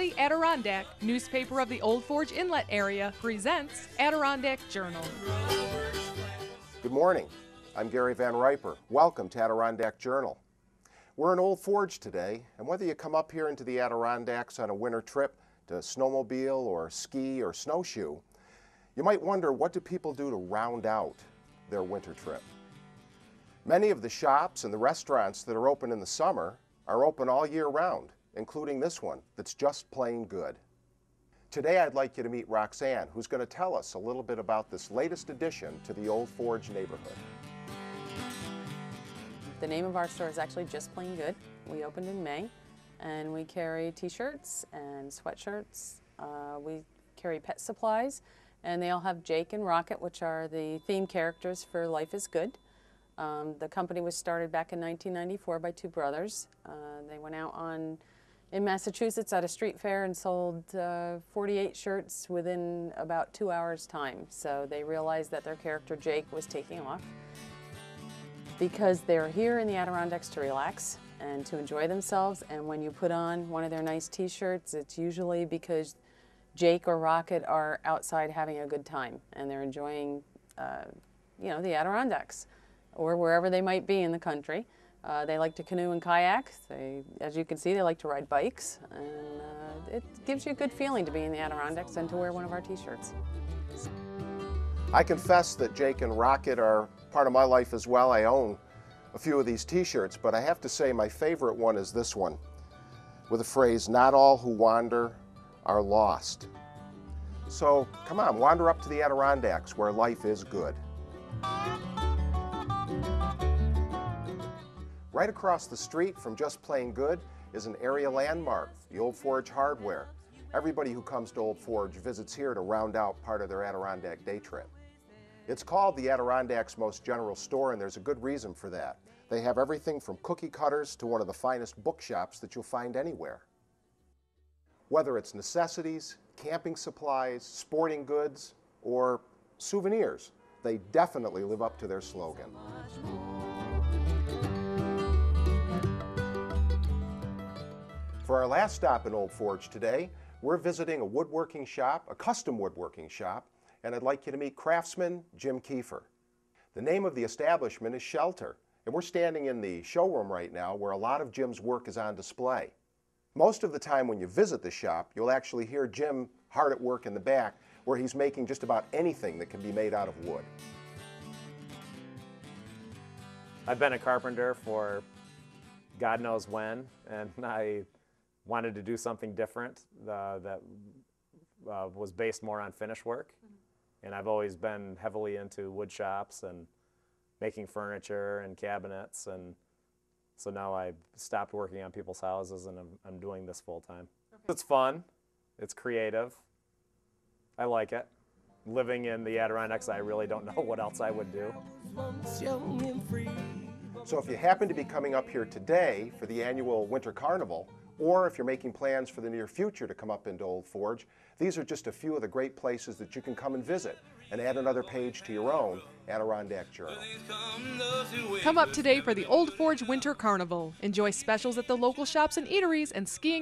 Daily Adirondack, newspaper of the Old Forge Inlet area, presents Adirondack Journal. Good morning. I'm Gary Van Riper. Welcome to Adirondack Journal. We're in Old Forge today, and whether you come up here into the Adirondacks on a winter trip to snowmobile or ski or snowshoe, you might wonder, what do people do to round out their winter trip? Many of the shops and the restaurants that are open in the summer are open all year round, including this one that's just plain good. Today I'd like you to meet Roxanne, who's going to tell us a little bit about this latest addition to the Old Forge neighborhood. The name of our store is actually Just Plain Good. We opened in May, and we carry t-shirts and sweatshirts. We carry pet supplies, and they all have Jake and Rocket, which are the theme characters for Life is Good. The company was started back in 1994 by two brothers. They went out in Massachusetts at a street fair and sold 48 shirts within about 2 hours' time. So they realized that their character Jake was taking off. Because they're here in the Adirondacks to relax and to enjoy themselves, and when you put on one of their nice t-shirts, it's usually because Jake or Rocket are outside having a good time and they're enjoying the Adirondacks or wherever they might be in the country. They like to canoe and kayak. As you can see, they like to ride bikes, and it gives you a good feeling to be in the Adirondacks and to wear one of our t-shirts. I confess that Jake and Rocket are part of my life as well. I own a few of these t-shirts, but I have to say my favorite one is this one with the phrase, "Not all who wander are lost." So come on, wander up to the Adirondacks where life is good. Right across the street from Just Plain Good is an area landmark, the Old Forge Hardware. Everybody who comes to Old Forge visits here to round out part of their Adirondack day trip. It's called the Adirondack's most general store, and there's a good reason for that. They have everything from cookie cutters to one of the finest bookshops that you'll find anywhere. Whether it's necessities, camping supplies, sporting goods, or souvenirs, they definitely live up to their slogan. For our last stop in Old Forge today, we're visiting a woodworking shop, a custom woodworking shop, and I'd like you to meet craftsman Jim Kiefer. The name of the establishment is Shelter, and we're standing in the showroom right now where a lot of Jim's work is on display. Most of the time when you visit the shop, you'll actually hear Jim hard at work in the back, where he's making just about anything that can be made out of wood. I've been a carpenter for God knows when, and I wanted to do something different that was based more on finish work. And I've always been heavily into wood shops and making furniture and cabinets, and so now I've stopped working on people's houses and I'm doing this full time. Okay. It's fun, it's creative, I like it. Living in the Adirondacks, I really don't know what else I would do. So if you happen to be coming up here today for the annual Winter Carnival, or if you're making plans for the near future to come up into Old Forge, these are just a few of the great places that you can come and visit and add another page to your own Adirondack Journal. Come up today for the Old Forge Winter Carnival. Enjoy specials at the local shops and eateries and skiing